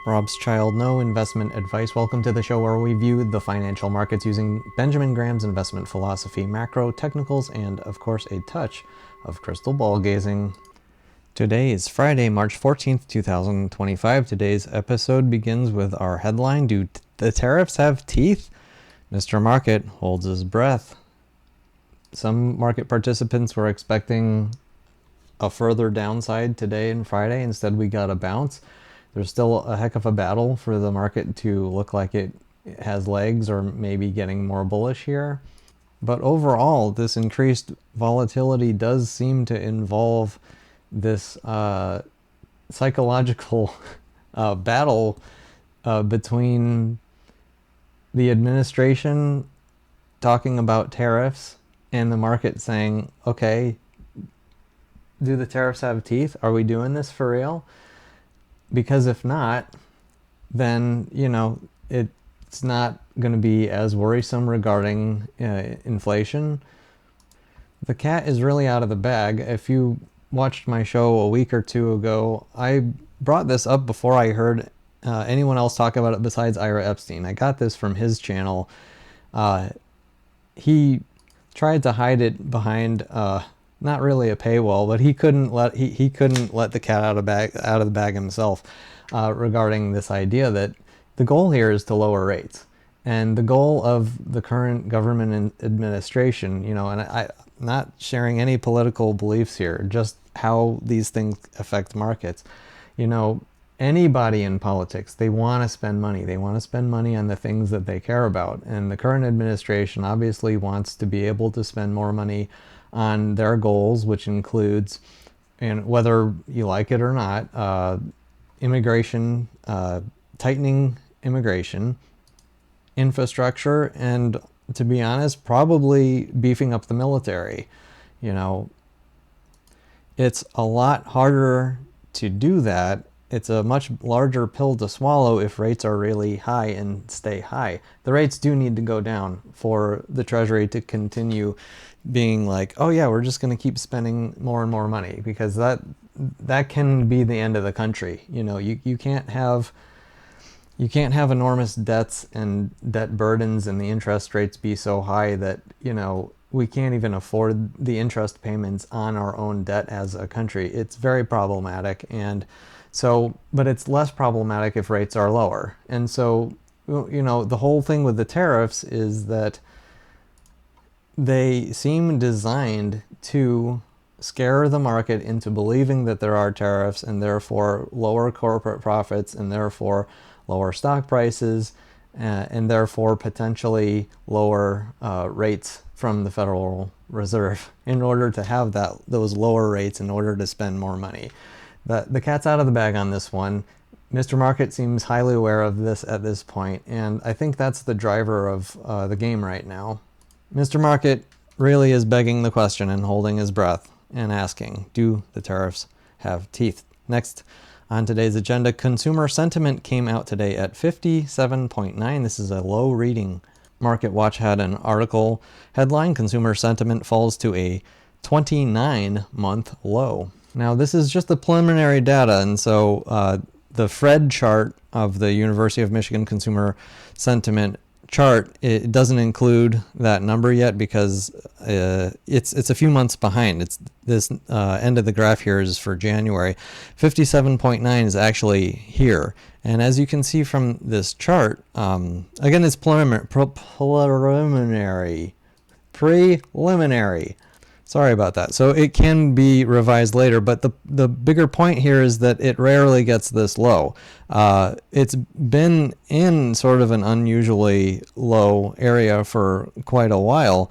Robschild, no investment advice. Welcome to the show where we view the financial markets using Benjamin Graham's investment philosophy, macro, technicals, and of course a touch of crystal ball gazing. Today is Friday, March 14th, 2025. Today's episode begins with our headline, Do the tariffs have teeth? Mr. Market holds his breath. Some market participants were expecting a further downside today and Friday. Instead, we got a bounce. There's still a heck of a battle for the market to look like it has legs or maybe getting more bullish here. But overall, this increased volatility does seem to involve this psychological battle between the administration talking about tariffs and the market saying, okay, do the tariffs have teeth? Are we doing this for real? Because if not, then, it's not going to be as worrisome regarding inflation. The cat is really out of the bag. If you watched my show a week or two ago, I brought this up before I heard anyone else talk about it besides Ira Epstein. I got this from his channel. He tried to hide it behind not really a paywall, but he couldn't let the cat out of the bag himself regarding this idea that the goal here is to lower rates. And the goal of the current government administration, and I'm not sharing any political beliefs here, just how these things affect markets. Anybody in politics, they want to spend money. They want to spend money on the things that they care about. And the current administration obviously wants to be able to spend more money on their goals, which includes, and whether you like it or not, immigration, tightening immigration, infrastructure, and to be honest, probably beefing up the military. It's a lot harder to do that. It's a much larger pill to swallow if rates are really high and stay high. The rates do need to go down for the Treasury to continue being like, oh yeah, we're just going to keep spending more and more money, because that can be the end of the country. You can't have enormous debts and debt burdens and the interest rates be so high that we can't even afford the interest payments on our own debt as a country. It's very problematic. And so, but it's less problematic if rates are lower. And so, the whole thing with the tariffs is that they seem designed to scare the market into believing that there are tariffs, and therefore lower corporate profits, and therefore lower stock prices, and therefore potentially lower rates from the Federal Reserve in order to have those lower rates in order to spend more money. The cat's out of the bag on this one. Mr. Market seems highly aware of this at this point, and I think that's the driver of the game right now. Mr. Market really is begging the question and holding his breath and asking, do the tariffs have teeth? Next on today's agenda, consumer sentiment came out today at 57.9. This is a low reading. Market Watch had an article headline, Consumer Sentiment Falls to a 29-month low. Now, this is just the preliminary data, and so the Fred chart of the University of Michigan Consumer Sentiment chart, it doesn't include that number yet because it's a few months behind. It's this end of the graph here is for January. 57.9 is actually here, and as you can see from this chart, again, it's preliminary. Sorry about that. So it can be revised later, but the bigger point here is that it rarely gets this low. It's been in sort of an unusually low area for quite a while,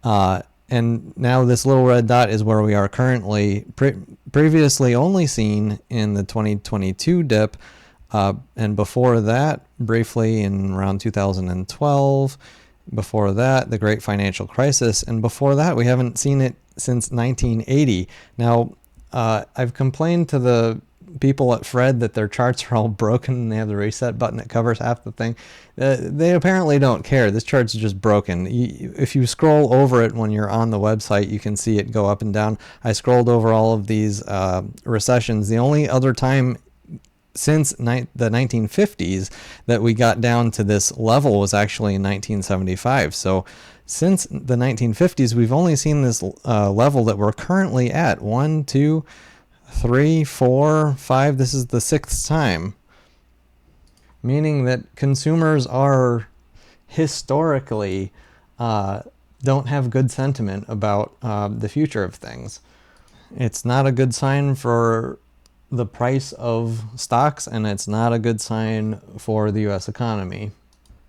and now this little red dot is where we are currently, previously only seen in the 2022 dip, and before that, briefly in around 2012, before that, the Great Financial Crisis, and before that, we haven't seen it since 1980. Now, I've complained to the people at Fred that their charts are all broken and they have the reset button that covers half the thing. They apparently don't care. This chart's just broken. If you scroll over it when you're on the website, you can see it go up and down. I scrolled over all of these recessions. The only other time since the 1950s that we got down to this level was actually in 1975. So since the 1950s, we've only seen this level that we're currently at. 1, 2, 3, 4, 5. This is the 6th time. Meaning that consumers are historically don't have good sentiment about the future of things. It's not a good sign for the price of stocks, and it's not a good sign for the US economy.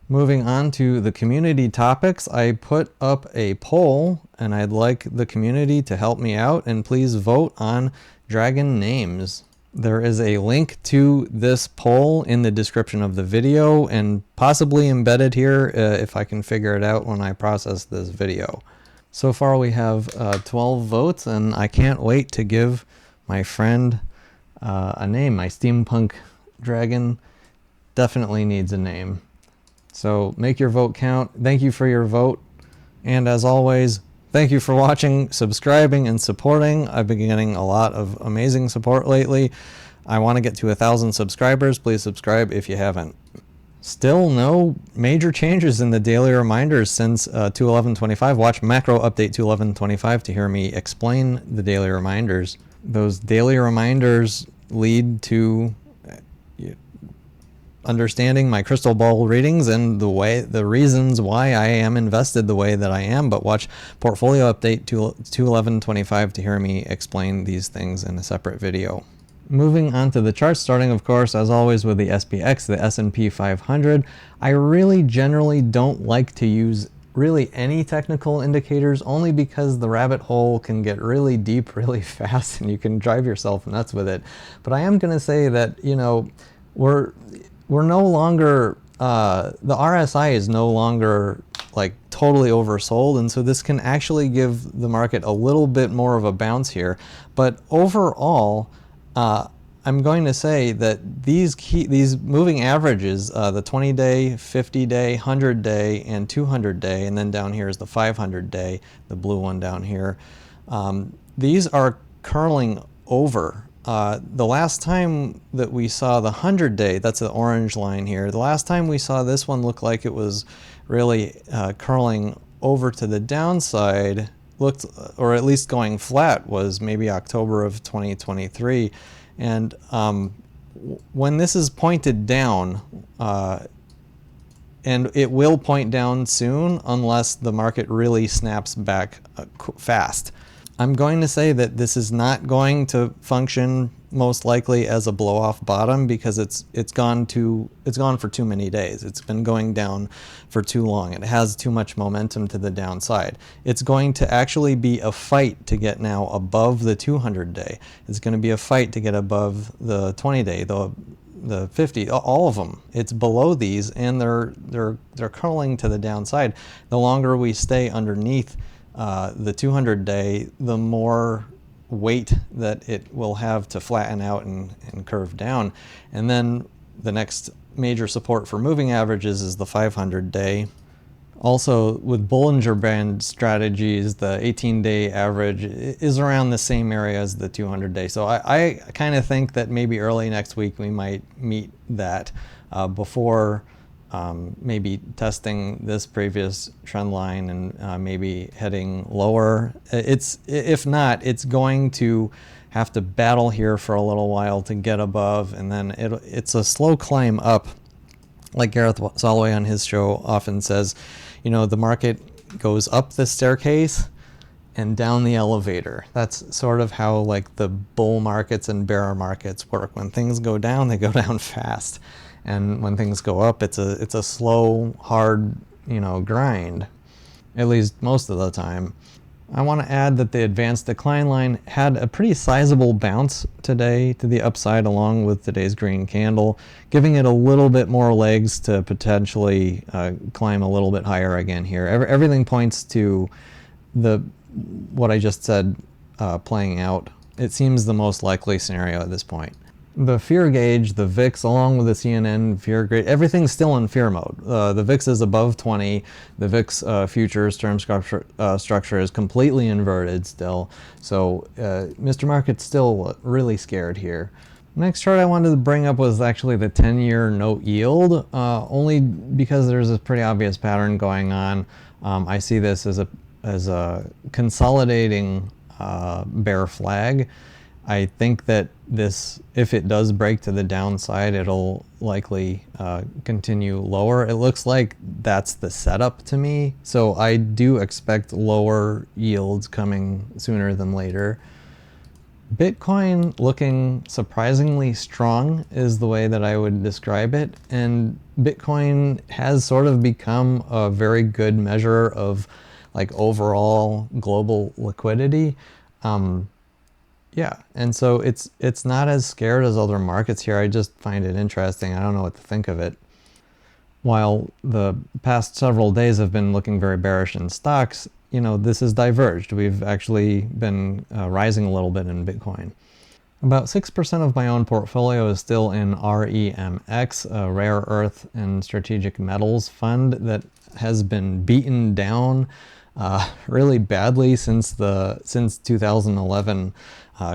Moving on to the community topics, I put up a poll and I'd like the community to help me out, and please vote on dragon names. There is a link to this poll in the description of the video and possibly embedded here if I can figure it out when I process this video. So far we have 12 votes, and I can't wait to give my friend a name. My steampunk dragon definitely needs a name. So make your vote count. Thank you for your vote. And as always, thank you for watching, subscribing, and supporting. I've been getting a lot of amazing support lately. I want to get to 1,000 subscribers. Please subscribe if you haven't. Still no major changes in the daily reminders since 2/11/25. Watch Macro Update 2/11/25 to hear me explain the daily reminders. Those daily reminders lead to understanding my crystal ball readings and the reasons why I am invested the way that I am. But watch Portfolio Update 2/11/25 to hear me explain these things in a separate video. Moving on to the charts, starting of course as always with the SPX, the S&P 500. I really generally don't like to use really any technical indicators, only because the rabbit hole can get really deep really fast and you can drive yourself nuts with it. But I am going to say that, you know, we're no longer, the RSI is no longer like totally oversold, and so this can actually give the market a little bit more of a bounce here. But overall, I'm going to say that these moving averages, the 20-day, 50-day, 100-day, and 200-day, and then down here is the 500-day, the blue one down here, these are curling over. The last time that we saw the 100-day, that's the orange line here, the last time we saw this one look like it was really curling over to the downside, or at least going flat, was maybe October of 2023. And when this is pointed down, and it will point down soon unless the market really snaps back fast. I'm going to say that this is not going to function most likely as a blow-off bottom, because it's gone for too many days. It's been going down for too long. It has too much momentum to the downside. It's going to actually be a fight to get now above the 200-day. It's going to be a fight to get above the 20-day, the 50, all of them. It's below these, and they're curling to the downside. The longer we stay underneath the 200-day, the more weight that it will have to flatten out and curve down. And then the next major support for moving averages is the 500-day. Also, with Bollinger Band strategies, the 18-day average is around the same area as the 200-day. So I kind of think that maybe early next week we might meet that before maybe testing this previous trend line and maybe heading lower. If not, it's going to have to battle here for a little while to get above, and then it's a slow climb up. Like Gareth Soloway on his show often says, you know, the market goes up the staircase and down the elevator. That's sort of how like the bull markets and bear markets work. When things go down, they go down fast. And when things go up, it's a slow, hard, you know, grind, at least most of the time. I want to add that the advanced decline line had a pretty sizable bounce today to the upside along with today's green candle, giving it a little bit more legs to potentially climb a little bit higher again here. Everything points to what I just said playing out. It seems the most likely scenario at this point. The fear gauge, the VIX, along with the CNN fear gauge, everything's still in fear mode. The VIX is above 20. The VIX futures term structure is completely inverted still. So Mr. Market's still really scared here. Next chart I wanted to bring up was actually the 10-year note yield, only because there's a pretty obvious pattern going on. I see this as a consolidating bear flag. I think that this, if it does break to the downside, it'll likely continue lower. It looks like that's the setup to me. So I do expect lower yields coming sooner than later. Bitcoin looking surprisingly strong is the way that I would describe it. And Bitcoin has sort of become a very good measure of like overall global liquidity. Yeah, and so it's not as scared as other markets here. I just find it interesting. I don't know what to think of it. While the past several days have been looking very bearish in stocks, this has diverged. We've actually been rising a little bit in Bitcoin. About 6% of my own portfolio is still in REMX, a rare earth and strategic metals fund that has been beaten down really badly since 2011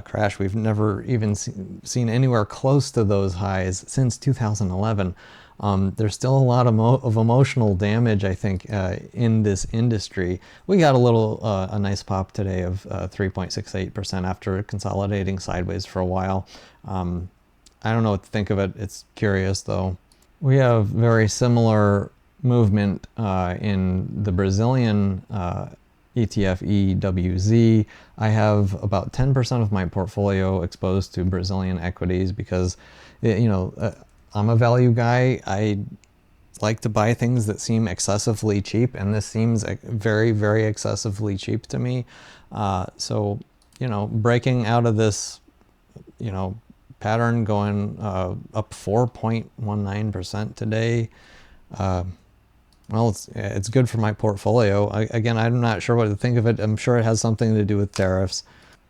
crash. We've never even seen anywhere close to those highs since 2011. There's still a lot of emotional damage, I think, in this industry. We got a nice pop today of 3.68% after consolidating sideways for a while. I don't know what to think of it. It's curious, though. We have very similar movement in the Brazilian ETF EWZ. I have about 10% of my portfolio exposed to Brazilian equities because, I'm a value guy. I like to buy things that seem excessively cheap, and this seems very, very excessively cheap to me. So, breaking out of this, pattern going up 4.19% today, well, it's good for my portfolio. Again, I'm not sure what to think of it. I'm sure it has something to do with tariffs.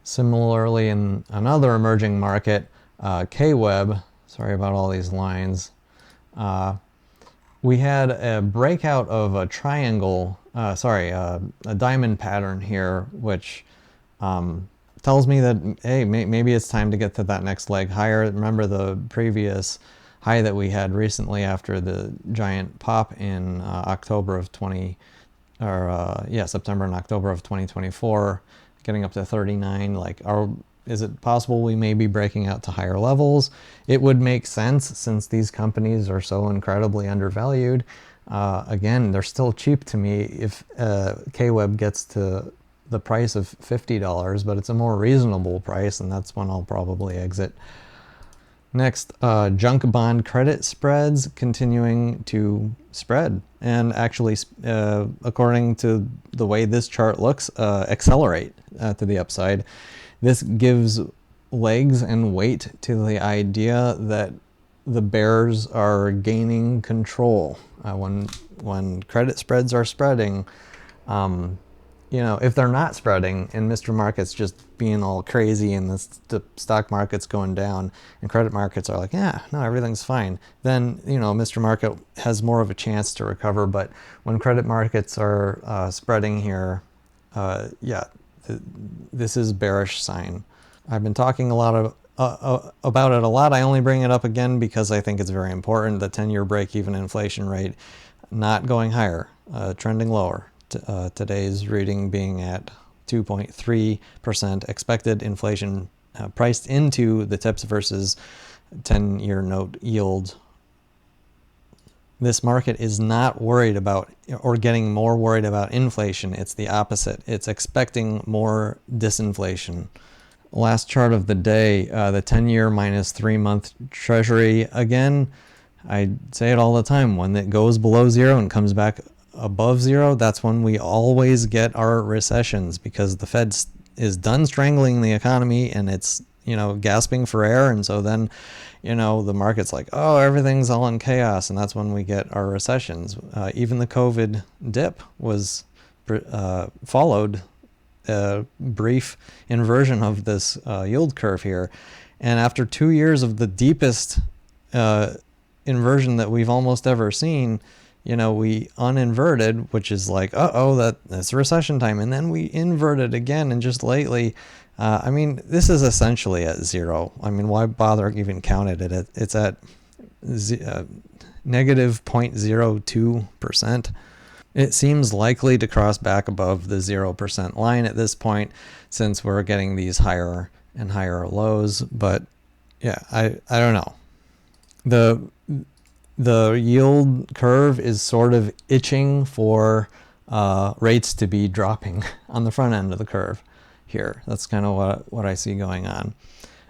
Similarly, in another emerging market, KWeb, sorry about all these lines, we had a breakout of a triangle, a diamond pattern here, which tells me that, hey, maybe it's time to get to that next leg higher. Remember the previous high that we had recently after the giant pop in September and October of 2024, getting up to 39. Is it possible we may be breaking out to higher levels? It would make sense since these companies are so incredibly undervalued. Again, they're still cheap to me if KWeb gets to the price of $50, but it's a more reasonable price, and that's when I'll probably exit. Next, junk bond credit spreads continuing to spread, and actually, according to the way this chart looks, accelerate to the upside. This gives legs and weight to the idea that the bears are gaining control. When credit spreads are spreading, if they're not spreading and Mr. Market's just being all crazy and the stock market's going down and credit markets are like, yeah, no, everything's fine, then, Mr. Market has more of a chance to recover. But when credit markets are spreading here, this is bearish sign. I've been talking a lot about it a lot. I only bring it up again because I think it's very important. The 10-year break-even inflation rate not going higher, trending lower. Today's reading being at 2.3% expected inflation priced into the TIPS versus 10-year note yield. This market is not worried about or getting more worried about inflation. It's the opposite. It's expecting more disinflation. Last chart of the day, the 10-year minus 3-month treasury. Again, I say it all the time. When it goes below zero and comes back above zero, that's when we always get our recessions, because the Fed is done strangling the economy and it's, gasping for air. And so then, the market's like, oh, everything's all in chaos. And that's when we get our recessions. Even the COVID dip was followed a brief inversion of this yield curve here. And after 2 years of the deepest inversion that we've almost ever seen, we uninverted, which is like, that's recession time. And then we inverted again. And just lately, I mean, this is essentially at zero. I mean, why bother even counting it? It's at negative 0.02%. It seems likely to cross back above the 0% line at this point, since we're getting these higher and higher lows. But yeah, I don't know. The yield curve is sort of itching for rates to be dropping on the front end of the curve here. That's kind of what I see going on.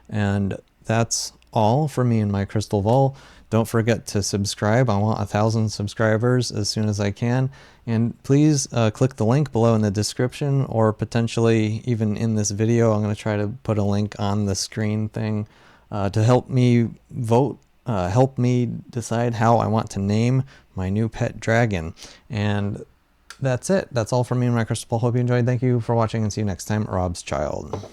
And that's all for me in my crystal ball. Don't forget to subscribe. I want 1,000 subscribers as soon as I can. And please click the link below in the description, or potentially even in this video. I'm going to try to put a link on the screen thing to help me vote, help me decide how I want to name my new pet dragon. And that's it. That's all from me and my crystal ball. Hope you enjoyed. Thank you for watching, and see you next time. Robschild.